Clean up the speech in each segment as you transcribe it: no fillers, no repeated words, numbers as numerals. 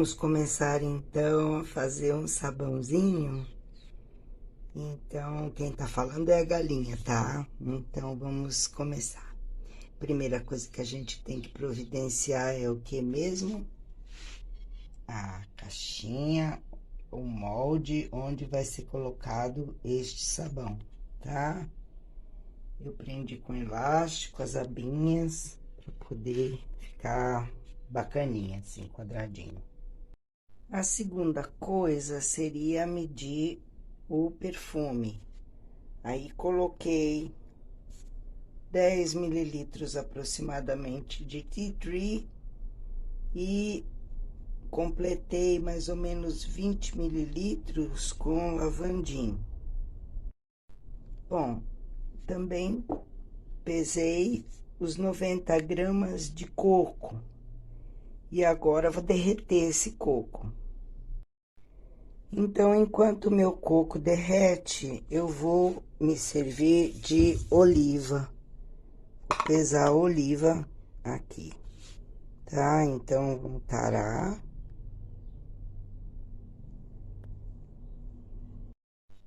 Vamos começar então a fazer um sabãozinho. Então, quem tá falando é a galinha, tá? Então, vamos começar. Primeira coisa que a gente tem que providenciar é o que mesmo? A caixinha, o molde onde vai ser colocado este sabão, tá? Eu prendi com elástico as abinhas para poder ficar bacaninha, assim, quadradinho. A segunda coisa seria medir o perfume. Aí coloquei 10 mililitros aproximadamente de tea tree e completei mais ou menos 20 mililitros com lavandin. Bom, também pesei os 90 gramas de coco e agora vou derreter esse coco. Então, enquanto o meu coco derrete, eu vou me servir de oliva. Vou pesar a oliva aqui, tá? Então, vamos tarar.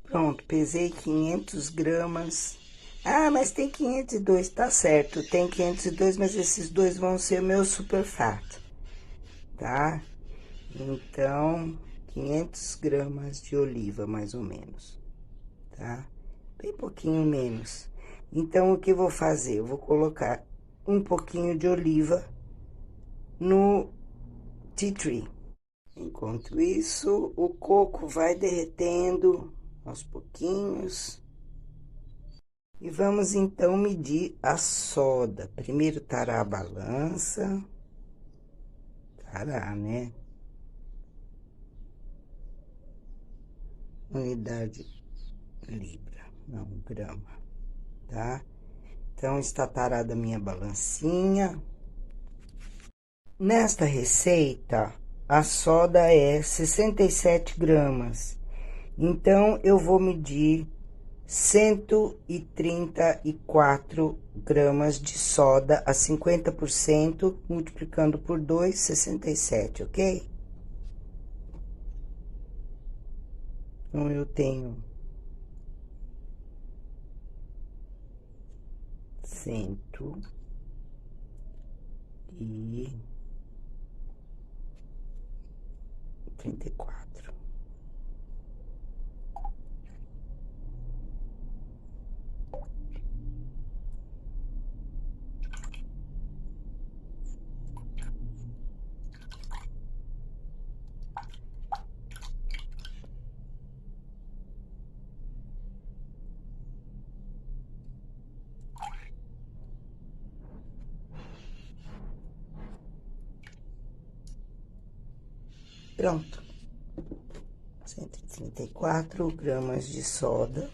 Pronto, pesei 500 gramas. Ah, mas tem 502, tá certo. Tem 502, mas esses dois vão ser meu superfato, tá? Então, 500 gramas de oliva, mais ou menos, tá? Bem pouquinho menos. Então, o que eu vou fazer? Eu vou colocar um pouquinho de oliva no tea tree. Enquanto isso, o coco vai derretendo aos pouquinhos. E vamos, então, medir a soda. Primeiro, tarar a balança. Tarar, né? Unidade libra, não grama, tá? Então, está tarada a minha balancinha. Nesta receita, a soda é 67 gramas. Então, eu vou medir 134 gramas de soda a 50%, multiplicando por 2, 67, ok? Então, eu tenho 134. Pronto. 134 gramas de soda.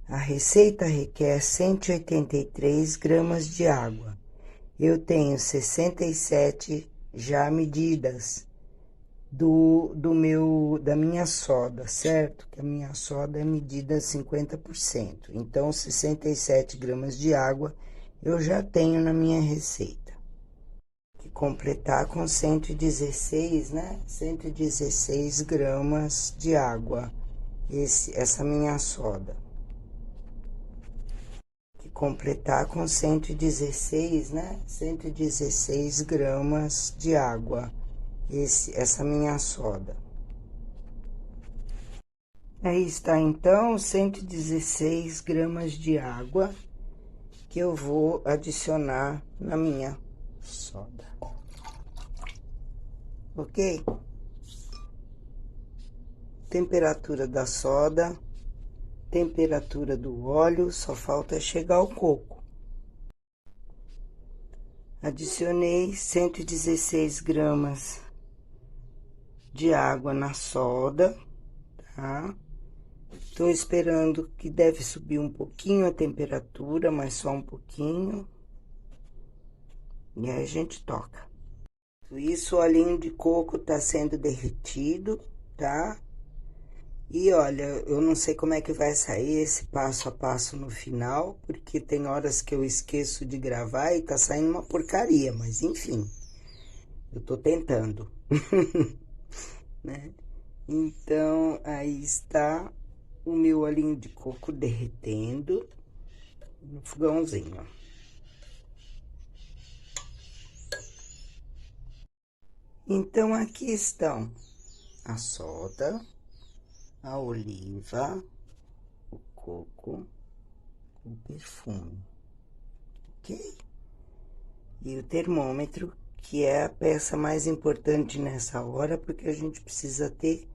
A receita requer 183 gramas de água. Eu tenho 67 já medidas da minha soda, certo? Que a minha soda é medida 50%. Então, 67 gramas de água eu já tenho na minha receita. Que completar com 116, né? 116 gramas de água, essa minha soda. Que completar com 116, né? 116 gramas de água, essa minha soda. Aí está, então, 116 gramas de água que eu vou adicionar na minha soda. Ok? Temperatura da soda, temperatura do óleo, só falta chegar o coco. Adicionei 116 gramas de água na soda, tá? Tô esperando que deve subir um pouquinho a temperatura, mas só um pouquinho. E aí a gente toca. Isso, o olhinho de coco tá sendo derretido, tá? E olha, eu não sei como é que vai sair esse passo a passo no final, porque tem horas que eu esqueço de gravar e tá saindo uma porcaria, mas enfim, eu tô tentando, né? Então, aí está o meu olhinho de coco derretendo no fogãozinho. Então, aqui estão a soda, a oliva, o coco, o perfume, ok? E o termômetro, que é a peça mais importante nessa hora, porque a gente precisa ter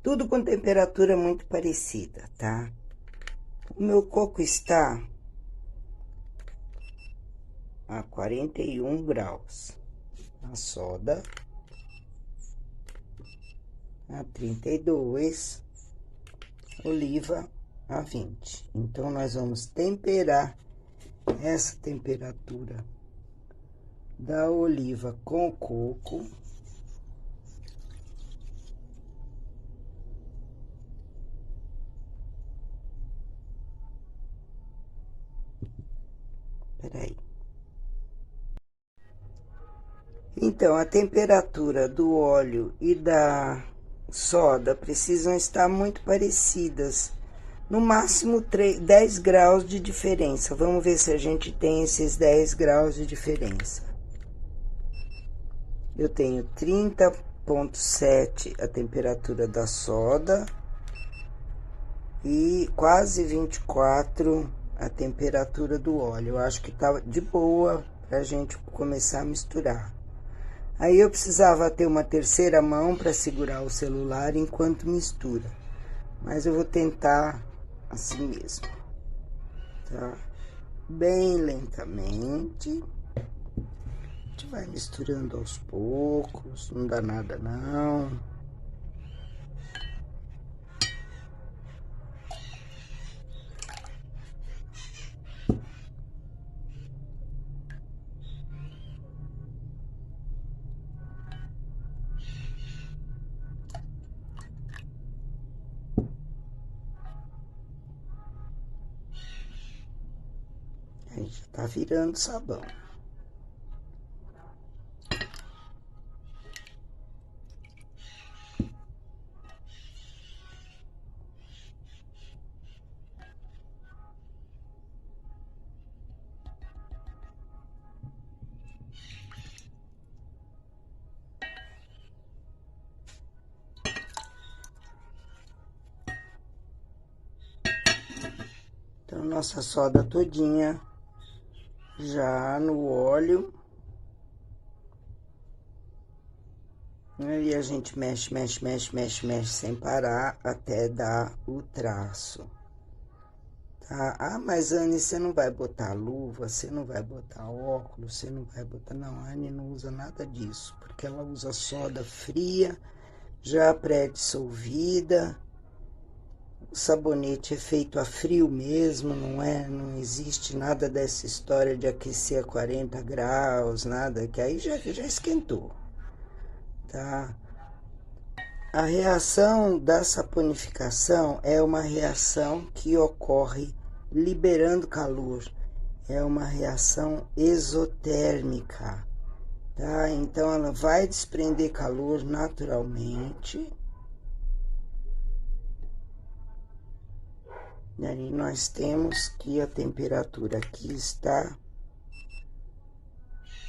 tudo com temperatura muito parecida, tá? O meu coco está a 41 graus. A soda a 32, oliva a 20. Então, nós vamos temperar essa temperatura da oliva com o coco. Peraí. Então, a temperatura do óleo e da soda precisam estar muito parecidas. No máximo 10 graus de diferença. Vamos ver se a gente tem esses 10 graus de diferença. Eu tenho 30,7 a temperatura da soda e quase 24 a temperatura do óleo. Eu acho que tá de boa pra gente começar a misturar. Aí eu precisava ter uma terceira mão para segurar o celular enquanto mistura. Mas eu vou tentar assim mesmo, tá? Bem lentamente. A gente vai misturando aos poucos, não dá nada não. Aí já tá virando sabão. Então, nossa soda todinha já no óleo. Aí a gente mexe, mexe, mexe, mexe, mexe sem parar até dar o traço. Tá? Ah, mas Anne, você não vai botar luva, você não vai botar óculos, você não vai botar... Não, a Anne não usa nada disso, porque ela usa soda fria, já pré-dissolvida. O sabonete é feito a frio mesmo, não é? Não existe nada dessa história de aquecer a 40 graus, nada, que aí já esquentou, tá? A reação da saponificação é uma reação que ocorre liberando calor. É uma reação exotérmica, tá? Então, ela vai desprender calor naturalmente. E aí, nós temos que a temperatura aqui está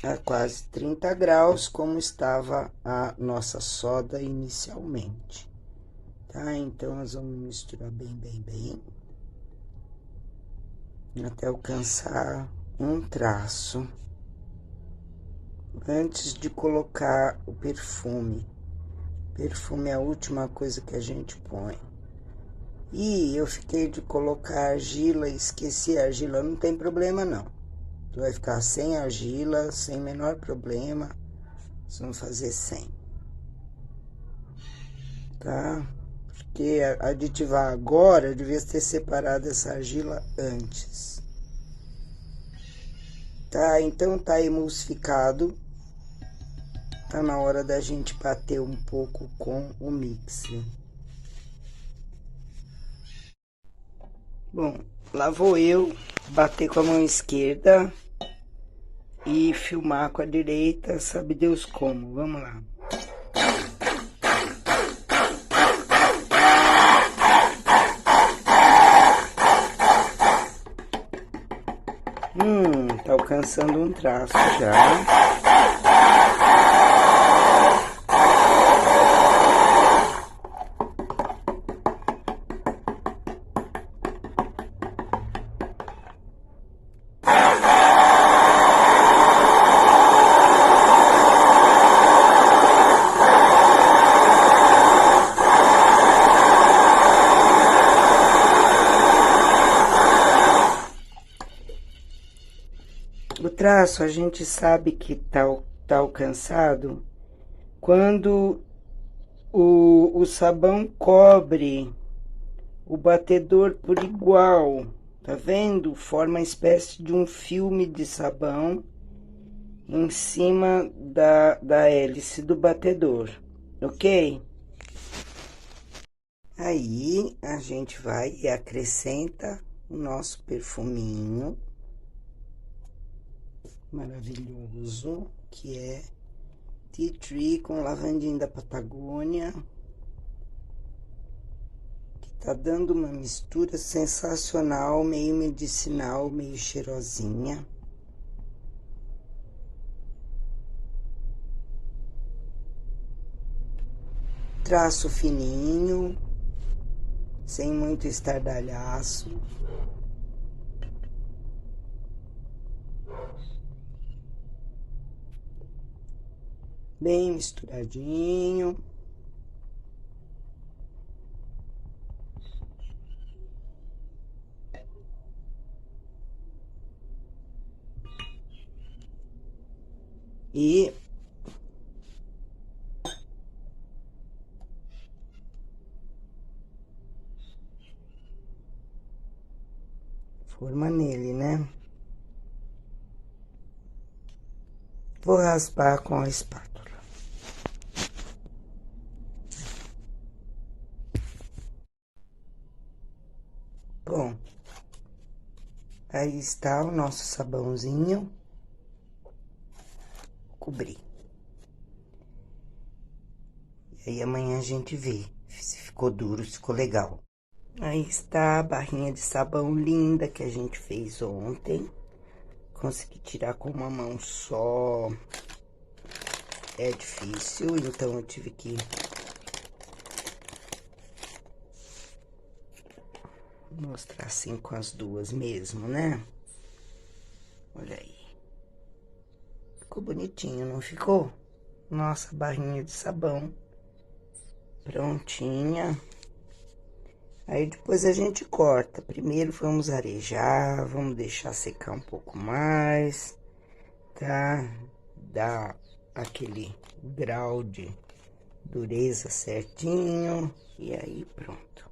a quase 30 graus, como estava a nossa soda inicialmente, tá? Então, nós vamos misturar bem, bem, bem, até alcançar um traço, antes de colocar o perfume. Perfume é a última coisa que a gente põe. E eu fiquei de colocar argila, esqueci a argila, não tem problema não. Tu vai ficar sem argila, sem menor problema. Nós vamos fazer sem. Tá? Porque aditivar agora, eu devia ter separado essa argila antes. Tá? Então tá emulsificado. Tá na hora da gente bater um pouco com o mixer. Bom, lá vou eu bater com a mão esquerda e filmar com a direita, sabe Deus como. Vamos lá. Tá alcançando um traço já. O traço a gente sabe que tá alcançado quando o sabão cobre o batedor por igual, tá vendo? Forma uma espécie de um filme de sabão em cima da hélice do batedor, ok? Aí a gente vai e acrescenta o nosso perfuminho maravilhoso, que é Tea Tree com lavandinha da Patagônia, que tá dando uma mistura sensacional, meio medicinal, meio cheirosinha. Traço fininho, sem muito estardalhaço. Bem misturadinho. E forma nele, né? Vou raspar com a espátula. Bom, aí está o nosso sabãozinho. Cobri. E aí amanhã a gente vê se ficou duro, se ficou legal. Aí está a barrinha de sabão linda que a gente fez ontem. Consegui tirar com uma mão só. É difícil, então eu tive que mostrar assim com as duas mesmo, né? Olha aí. Ficou bonitinho, não ficou? Nossa barrinha de sabão prontinha. Aí depois a gente corta. Primeiro vamos arejar, vamos deixar secar um pouco mais, tá? Dar aquele grau de dureza certinho. E aí pronto.